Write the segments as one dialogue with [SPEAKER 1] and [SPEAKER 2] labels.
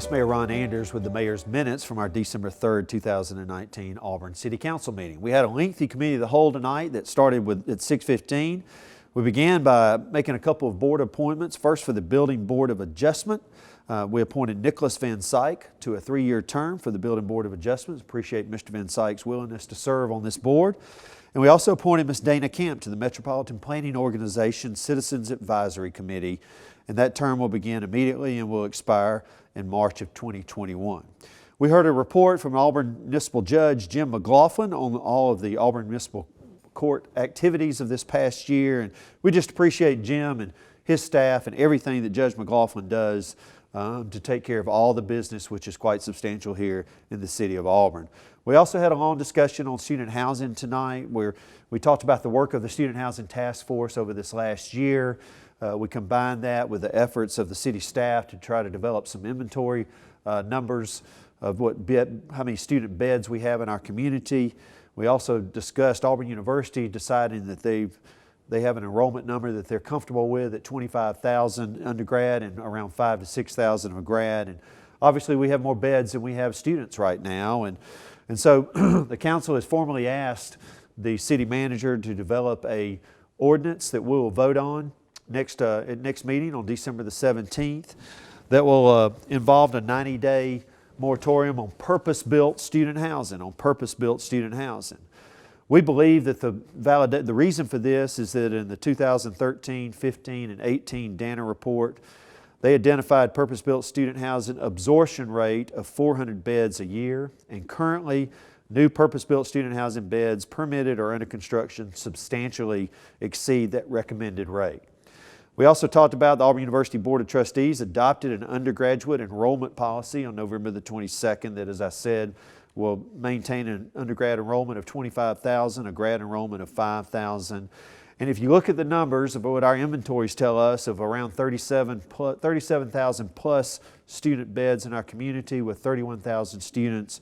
[SPEAKER 1] It's Mayor Ron Anders with the Mayor's minutes from our December 3rd, 2019 Auburn City Council meeting. We had a lengthy committee of the whole tonight that started at 6:15. We began by making a couple of board appointments. First, for the Building Board of Adjustment, we appointed Nicholas Van Syke to a 3-year term for the Building Board of Adjustments. Appreciate Mr. Van Syke's willingness to serve on this board. And we also appointed Ms. Dana Kemp to the Metropolitan Planning Organization Citizens Advisory Committee, and that term will begin immediately and will expire in March of 2021. We heard a report from Auburn Municipal Judge Jim McLaughlin on all of the Auburn Municipal Court activities of this past year, and we just appreciate Jim and his staff and everything that Judge McLaughlin does to take care of all the business, which is quite substantial here in the city of Auburn. We also had a long discussion on student housing tonight, where we talked about the work of the Student Housing Task Force over this last year. We combined that with the efforts of the city staff to try to develop some inventory numbers of how many student beds we have in our community. We also discussed Auburn University deciding that they have an enrollment number that they're comfortable with at 25,000 undergrad and around 5,000 to 6,000 of grad. And obviously we have more beds than we have students right now. And so the council has formally asked the city manager to develop a ordinance that we will vote on at next meeting on December the 17th that will involve a 90-day moratorium on purpose-built student housing, We believe that the reason for this is that in the 2013, 15, and 18 Dana report, they identified purpose-built student housing absorption rate of 400 beds a year, and currently new purpose-built student housing beds permitted or under construction substantially exceed that recommended rate. We also talked about the Auburn University Board of Trustees adopted an undergraduate enrollment policy on November the 22nd that, as I said, will maintain an undergrad enrollment of 25,000, a grad enrollment of 5,000. And if you look at the numbers of what our inventories tell us of around 37,000 plus student beds in our community with 31,000 students,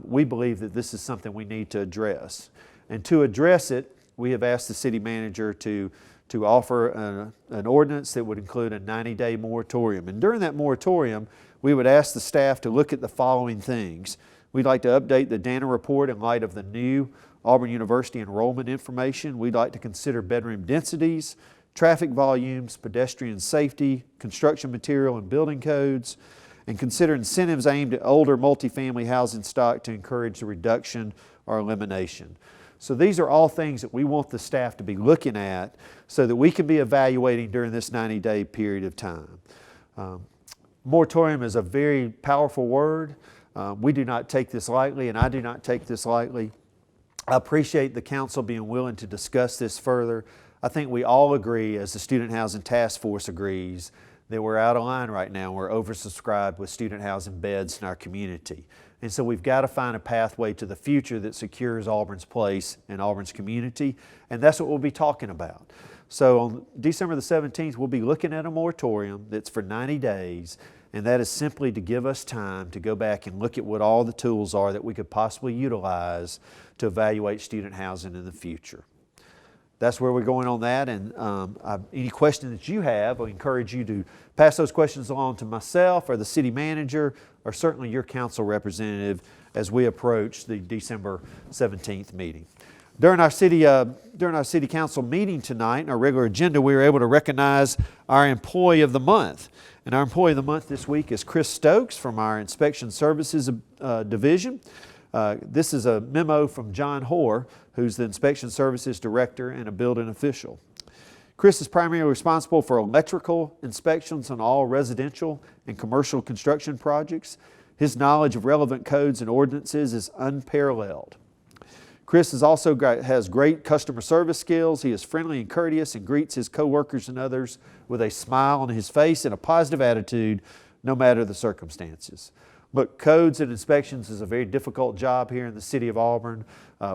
[SPEAKER 1] we believe that this is something we need to address. And to address it, we have asked the city manager to offer an ordinance that would include a 90-day moratorium. And during that moratorium, we would ask the staff to look at the following things. We'd like to update the Dana report in light of the new Auburn University enrollment information. We'd like to consider bedroom densities, traffic volumes, pedestrian safety, construction material and building codes, and consider incentives aimed at older multifamily housing stock to encourage the reduction or elimination. So these are all things that we want the staff to be looking at so that we can be evaluating during this 90-day period of time. Moratorium is a very powerful word. We do not take this lightly, and I do not take this lightly. I appreciate the council being willing to discuss this further. I think we all agree, as the Student Housing Task Force agrees, that we're out of line right now. We're oversubscribed with student housing beds in our community. And so we've got to find a pathway to the future that secures Auburn's place in Auburn's community, and that's what we'll be talking about. So on December the 17th, we'll be looking at a moratorium that's for 90 days, and that is simply to give us time to go back and look at what all the tools are that we could possibly utilize to evaluate student housing in the future. That's where we're going on that, and any question that you have, I encourage you to pass those questions along to myself or the city manager or certainly your council representative as we approach the December 17th meeting. During our city council meeting tonight, in our regular agenda, we were able to recognize our Employee of the Month. And our Employee of the Month this week is Chris Stokes from our Inspection Services Division. This is a memo from John Hoare, who's the Inspection Services Director and a building official. Chris is primarily responsible for electrical inspections on all residential and commercial construction projects. His knowledge of relevant codes and ordinances is unparalleled. Chris has great customer service skills. He is friendly and courteous and greets his coworkers and others with a smile on his face and a positive attitude, no matter the circumstances. Look, codes and inspections is a very difficult job here in the city of Auburn.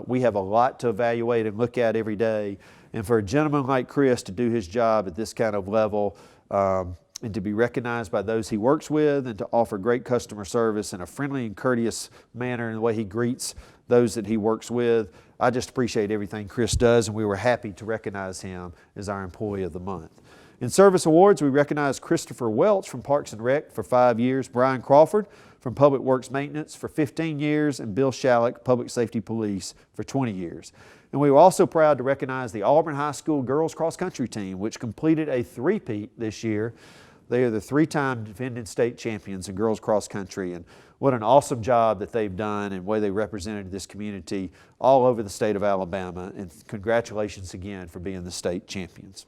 [SPEAKER 1] We have a lot to evaluate and look at every day. And for a gentleman like Chris to do his job at this kind of level and to be recognized by those he works with and to offer great customer service in a friendly and courteous manner in the way he greets those that he works with, I just appreciate everything Chris does, and we were happy to recognize him as our Employee of the Month. In service awards, we recognize Christopher Welch from Parks and Rec for 5 years, Brian Crawford from Public Works Maintenance for 15 years, and Bill Shalleck, Public Safety Police, for 20 years. And we were also proud to recognize the Auburn High School girls cross country team, which completed a three-peat this year. They are the 3-time defending state champions in girls cross country, and what an awesome job that they've done and the way they represented this community all over the state of Alabama, and congratulations again for being the state champions.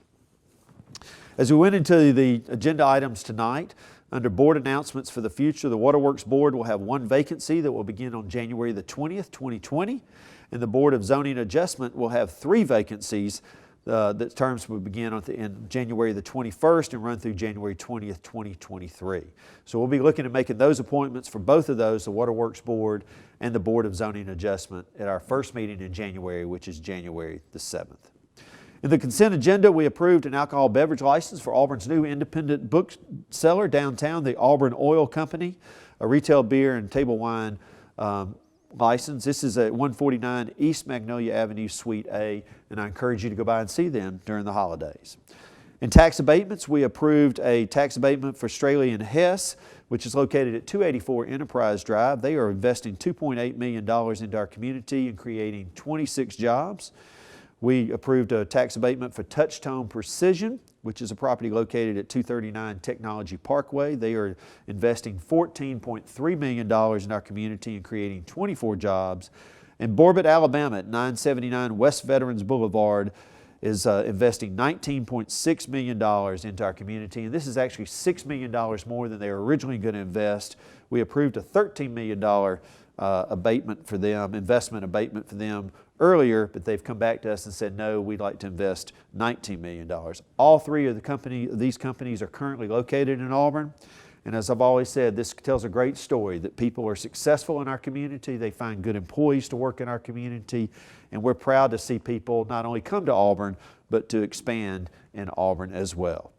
[SPEAKER 1] As we went into the agenda items tonight, under board announcements for the future, the Waterworks Board will have 1 vacancy that will begin on January the 20th, 2020, and the Board of Zoning Adjustment will have 3 vacancies. The terms will begin in January the 21st and run through January 20th, 2023. So we'll be looking at making those appointments for both of those, the Waterworks Board and the Board of Zoning Adjustment, at our first meeting in January, which is January the 7th. In the consent agenda, we approved an alcohol beverage license for Auburn's new independent bookseller downtown, the Auburn Oil Company, a retail beer and table wine license. This is at 149 East Magnolia Avenue, Suite A, and I encourage you to go by and see them during the holidays. In tax abatements, we approved a tax abatement for Straley and Hess, which is located at 284 Enterprise Drive. They are investing $2.8 million into our community and creating 26 jobs. We approved a tax abatement for Touchtone Precision, which is a property located at 239 Technology Parkway. They are investing $14.3 million in our community and creating 24 jobs. And Borbett, Alabama at 979 West Veterans Boulevard is investing $19.6 million into our community. And this is actually $6 million more than they were originally going to invest. We approved a $13 million investment abatement for them earlier, but they've come back to us and said, no, we'd like to invest $19 million. All 3 of these companies are currently located in Auburn. And as I've always said, this tells a great story that people are successful in our community. They find good employees to work in our community. And we're proud to see people not only come to Auburn, but to expand in Auburn as well.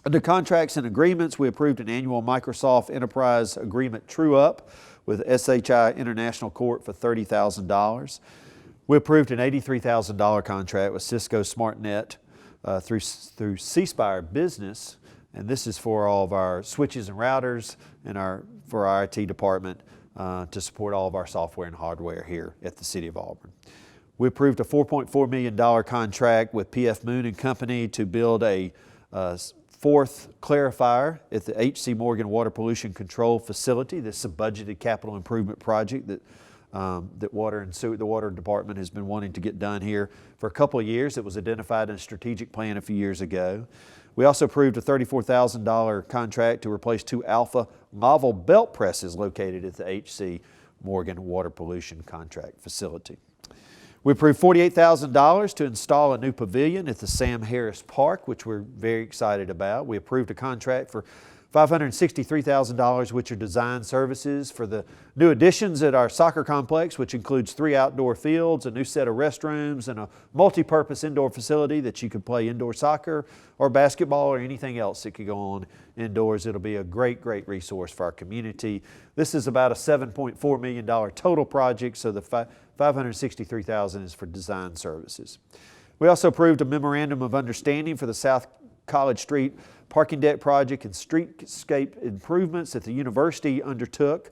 [SPEAKER 1] Under contracts and agreements, we approved an annual Microsoft Enterprise Agreement true-up with SHI International Corp for $30,000. We approved an $83,000 contract with Cisco SmartNet through C-Spire Business, and this is for all of our switches and routers and for our IT department to support all of our software and hardware here at the City of Auburn. We approved a $4.4 million contract with PF Moon & Company to build a 4th clarifier at the H.C. Morgan Water Pollution Control Facility. This is a budgeted capital improvement project that the Water Department has been wanting to get done here for a couple of years. It was identified in a strategic plan a few years ago. We also approved a $34,000 contract to replace 2 Alpha Novel belt presses located at the H.C. Morgan Water Pollution Contract Facility. We approved $48,000 to install a new pavilion at the Sam Harris Park, which we're very excited about. We approved a contract for $563,000, which are design services for the new additions at our soccer complex, which includes 3 outdoor fields, a new set of restrooms, and a multi-purpose indoor facility that you could play indoor soccer or basketball or anything else that could go on indoors. It'll be a great resource for our community. This is about a $7.4 million total project, so the $563,000 is for design services. We also approved a memorandum of understanding for the South College Street parking deck project and streetscape improvements that the university undertook.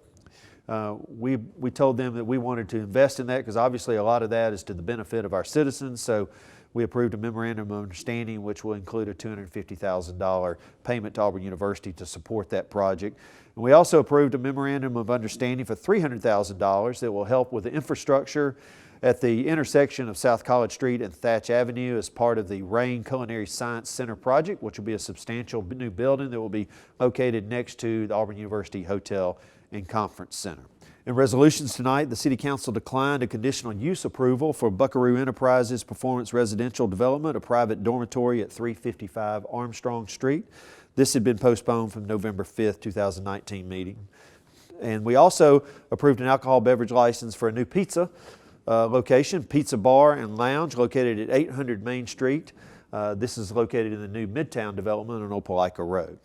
[SPEAKER 1] We told them that we wanted to invest in that because obviously a lot of that is to the benefit of our citizens. So we approved a memorandum of understanding which will include a $250,000 payment to Auburn University to support that project. And we also approved a memorandum of understanding for $300,000 that will help with the infrastructure at the intersection of South College Street and Thatch Avenue as part of the Rain Culinary Science Center project, which will be a substantial new building that will be located next to the Auburn University Hotel and Conference Center. In resolutions tonight, the City Council declined a conditional use approval for Buckaroo Enterprises Performance Residential Development, a private dormitory at 355 Armstrong Street. This had been postponed from November 5th, 2019 meeting. And we also approved an alcohol beverage license for a new pizza location, Pizza Bar and Lounge, located at 800 Main Street. This is located in the new Midtown development on Opelika Road.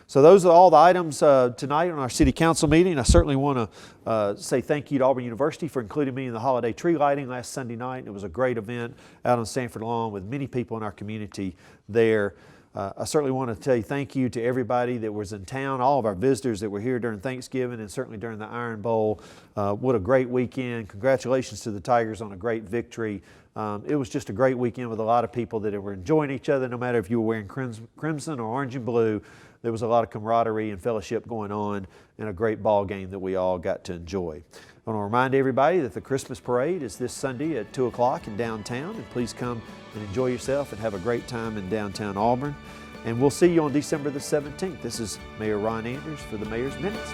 [SPEAKER 1] So those are all the items tonight on our City Council meeting. I certainly want to say thank you to Auburn University for including me in the holiday tree lighting last Sunday night. It was a great event out on Sanford Lawn with many people in our community there I certainly want to say thank you to everybody that was in town, all of our visitors that were here during Thanksgiving and certainly during the Iron Bowl. What a great weekend. Congratulations to the Tigers on a great victory. It was just a great weekend with a lot of people that were enjoying each other, no matter if you were wearing crimson or orange and blue. There was a lot of camaraderie and fellowship going on and a great ball game that we all got to enjoy. I want to remind everybody that the Christmas parade is this Sunday at 2 o'clock in downtown, and please come and enjoy yourself and have a great time in downtown Auburn. And we'll see you on December the 17th. This is Mayor Ron Anders for the Mayor's Minutes.